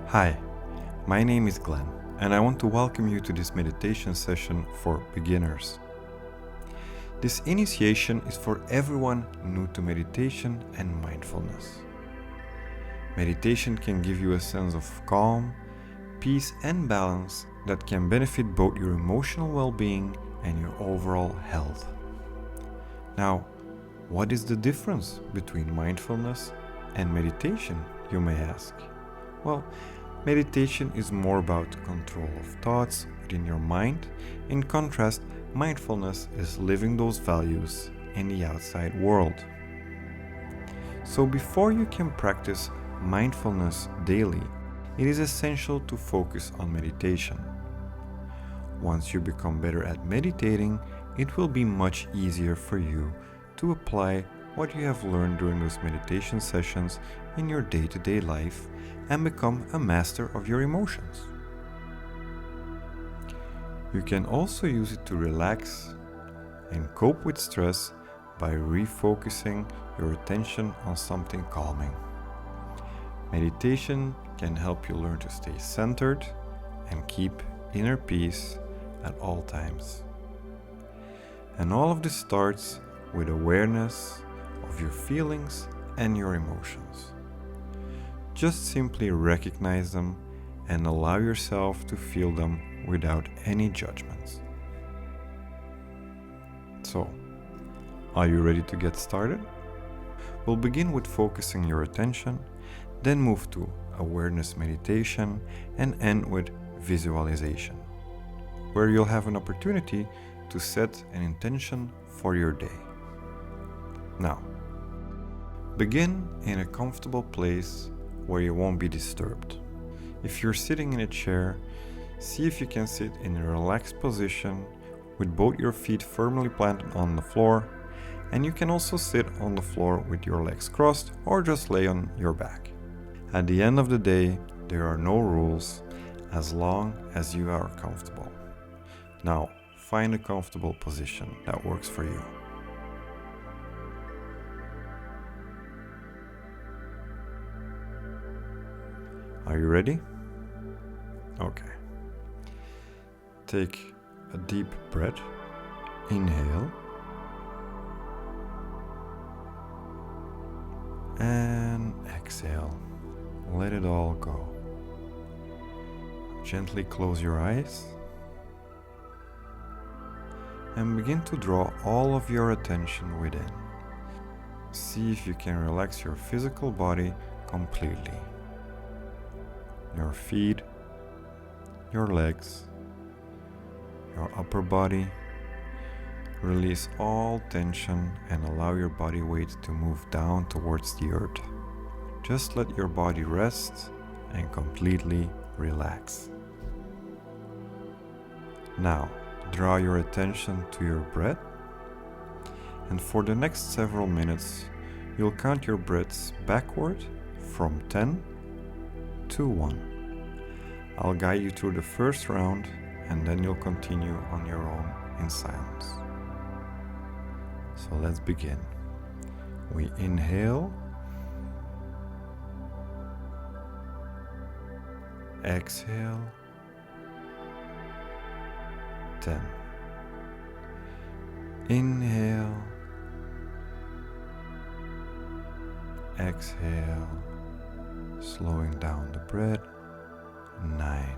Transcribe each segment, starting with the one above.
Hi, my name is Glenn, and I want to welcome you to this meditation session for beginners. This initiation is for everyone new to meditation and mindfulness. Meditation can give you a sense of calm, peace, and balance that can benefit both your emotional well-being and your overall health. Now, what is the difference between mindfulness and meditation, you may ask? Well, meditation is more about control of thoughts within your mind. In contrast, mindfulness is living those values in the outside world. So before you can practice mindfulness daily, it is essential to focus on meditation. Once you become better at meditating, it will be much easier for you to apply what you have learned during those meditation sessions in your day-to-day life and become a master of your emotions. You can also use it to relax and cope with stress by refocusing your attention on something calming. Meditation can help you learn to stay centered and keep inner peace at all times. And all of this starts with awareness of your feelings and your emotions. Just simply recognize them and allow yourself to feel them without any judgments. So, are you ready to get started? We'll begin with focusing your attention, then move to awareness meditation, and end with visualization, where you'll have an opportunity to set an intention for your day. Now, begin in a comfortable place where you won't be disturbed. If you're sitting in a chair, see if you can sit in a relaxed position with both your feet firmly planted on the floor, and you can also sit on the floor with your legs crossed or just lay on your back. At the end of the day, there are no rules as long as you are comfortable. Now, find a comfortable position that works for you. Are you ready? Okay. Take a deep breath. Inhale. And exhale. Let it all go. Gently close your eyes. And begin to draw all of your attention within. See if you can relax your physical body completely. Your feet, your legs, your upper body. Release all tension and allow your body weight to move down towards the earth. Just let your body rest and completely relax. Now, draw your attention to your breath, and for the next several minutes, you'll count your breaths backward from 10 to 1. I'll guide you through the first round, and then you'll continue on your own in silence. So let's begin. We inhale, exhale, 10. Inhale, exhale, slowing down the breath, 9.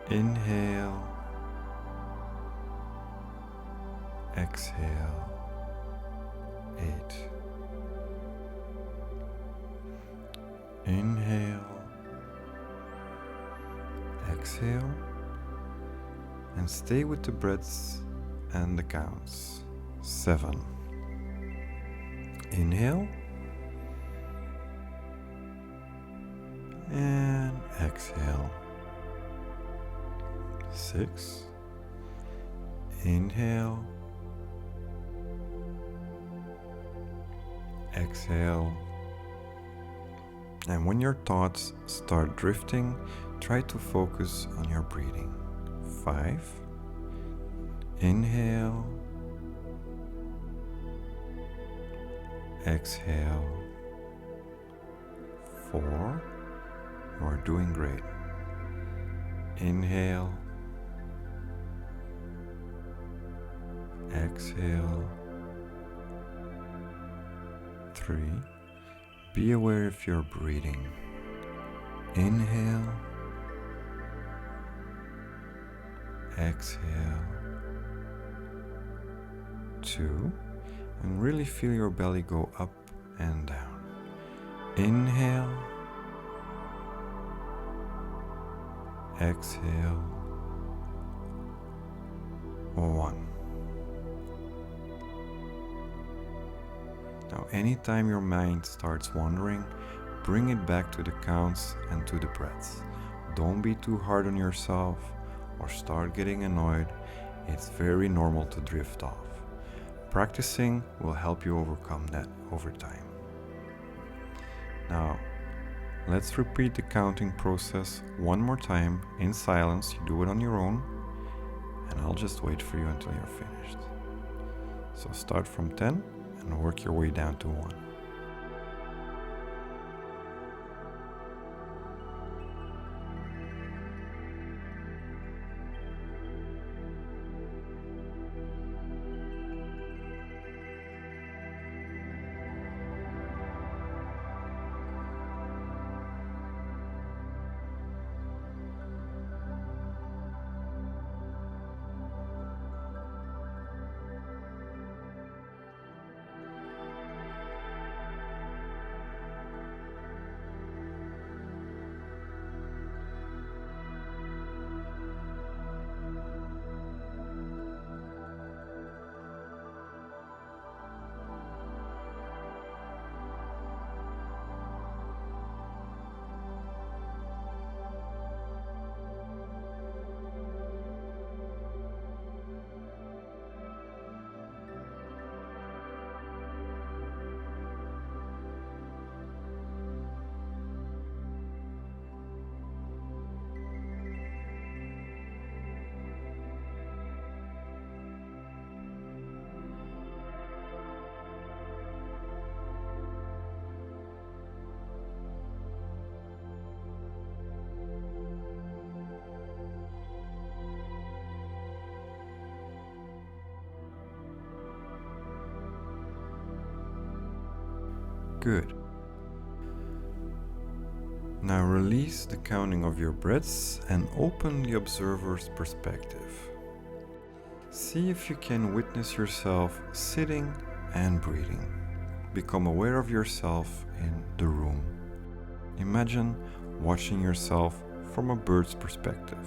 Inhale, exhale, 8. Inhale, exhale, and stay with the breaths and the counts. 7. Inhale, and exhale. 6. Inhale, exhale, and when your thoughts start drifting, try to focus on your breathing. 5. Inhale, exhale. 4. You are doing great. Inhale. Exhale. 3. Be aware if you're breathing. Inhale. Exhale. 2. And really feel your belly go up and down. Inhale. Exhale. 1. Now, anytime your mind starts wandering, bring it back to the counts and to the breaths. Don't be too hard on yourself or start getting annoyed. It's very normal to drift off. Practicing will help you overcome that over time. Now, let's repeat the counting process one more time in silence. You do it on your own, and I'll just wait for you until you're finished. So start from 10 and work your way down to 1. Good. Now release the counting of your breaths and open the observer's perspective. See if you can witness yourself sitting and breathing. Become aware of yourself in the room. Imagine watching yourself from a bird's perspective.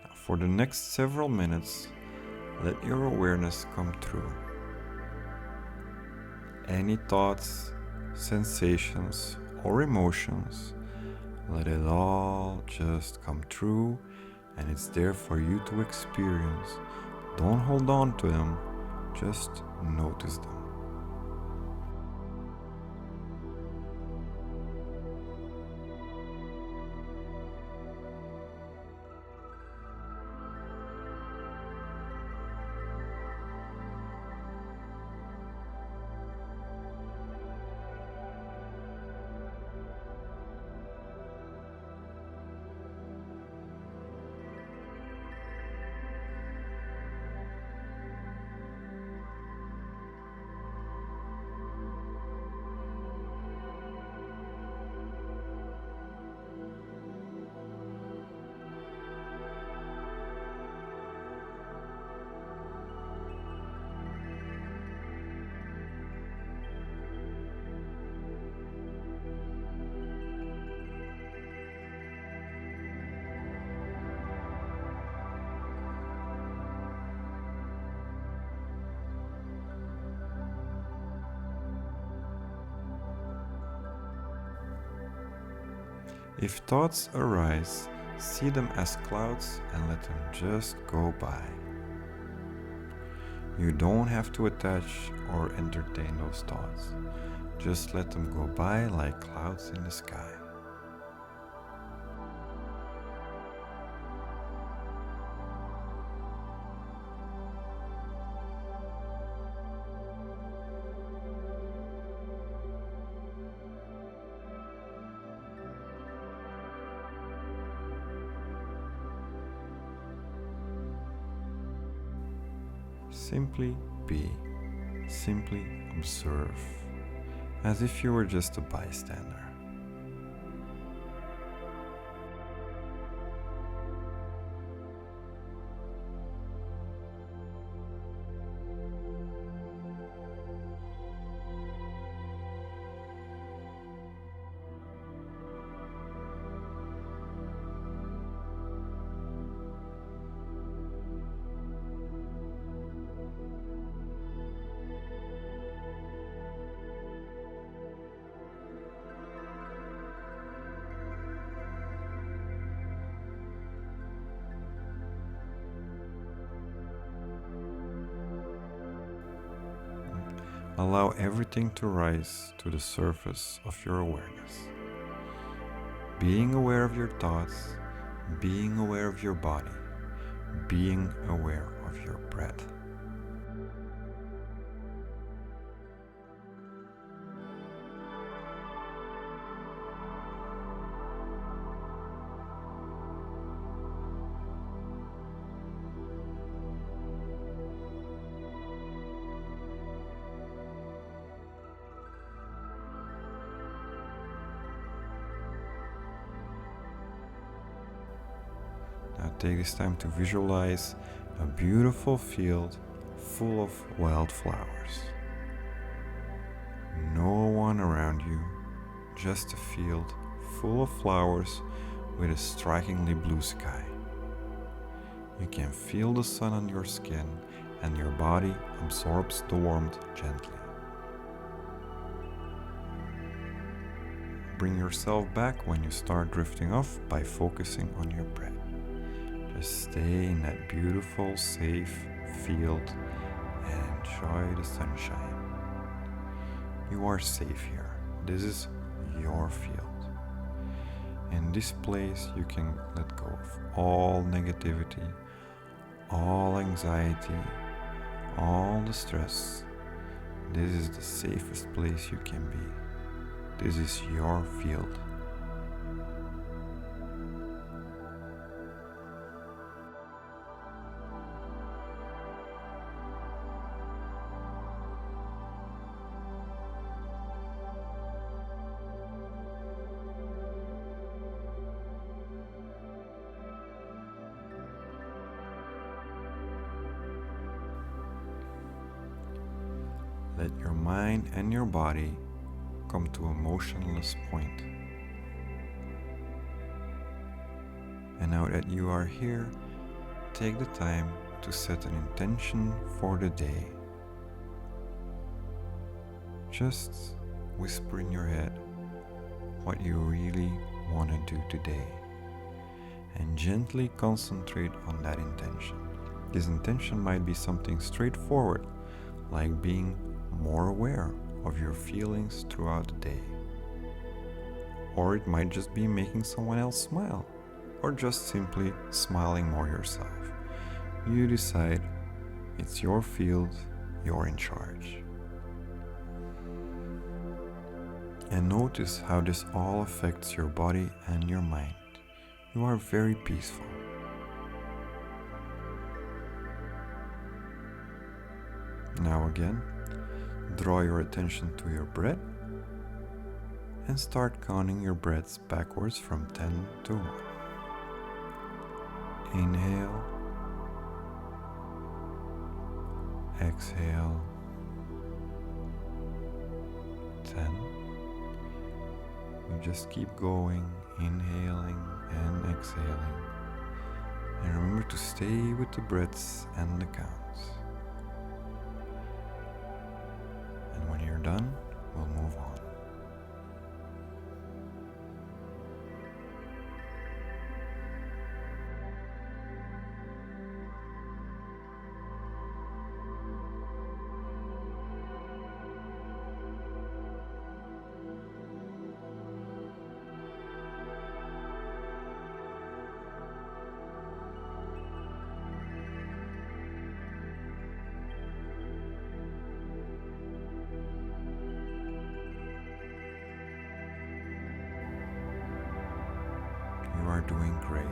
Now, for the next several minutes, let your awareness come through. Any thoughts, sensations, or emotions, let it all just come through, and it's there for you to experience. Don't hold on to them, just notice them. If thoughts arise, see them as clouds and let them just go by. You don't have to attach or entertain those thoughts. Just let them go by like clouds in the sky. Simply be, simply observe, as if you were just a bystander. Allow everything to rise to the surface of your awareness. Being aware of your thoughts, being aware of your body, being aware of your breath. Now take this time to visualize a beautiful field full of wildflowers. No one around you, just a field full of flowers with a strikingly blue sky. You can feel the sun on your skin and your body absorbs the warmth gently. Bring yourself back when you start drifting off by focusing on your breath. Just stay in that beautiful, safe field and enjoy the sunshine. You are safe here. This is your field. In this place, you can let go of all negativity, all anxiety, all the stress. This is the safest place you can be. This is your field. Let your mind and your body come to a motionless point. And now that you are here, take the time to set an intention for the day. Just whisper in your head what you really want to do today and gently concentrate on that intention. This intention might be something straightforward, like being more aware of your feelings throughout the day. Or it might just be making someone else smile, or just simply smiling more yourself. You decide. It's your field, you're in charge. And notice how this all affects your body and your mind. You are very peaceful. Now again, draw your attention to your breath and start counting your breaths backwards from 10 to 1. Inhale, exhale, 10. You just keep going, inhaling and exhaling. And remember to stay with the breaths and the counts. And when you're done, we'll move on. You are doing great.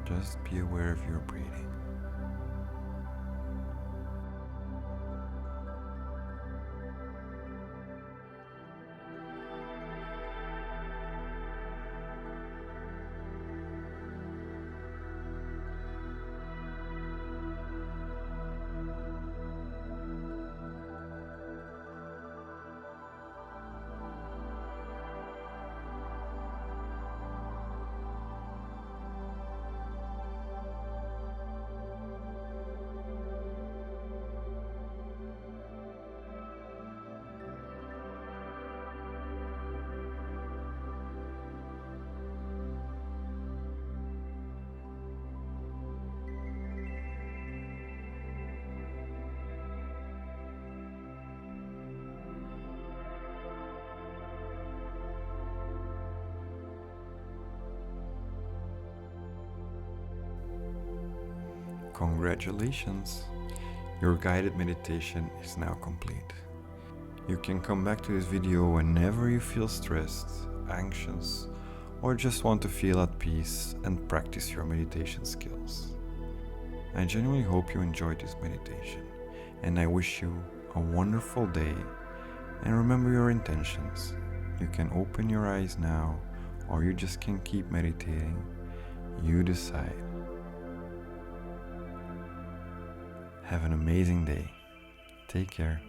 Just be aware of your breathing. Congratulations! Your guided meditation is now complete. You can come back to this video whenever you feel stressed, anxious, or just want to feel at peace and practice your meditation skills. I genuinely hope you enjoyed this meditation, and I wish you a wonderful day. And remember your intentions. You can open your eyes now, or you just can keep meditating. You decide. Have an amazing day. Take care.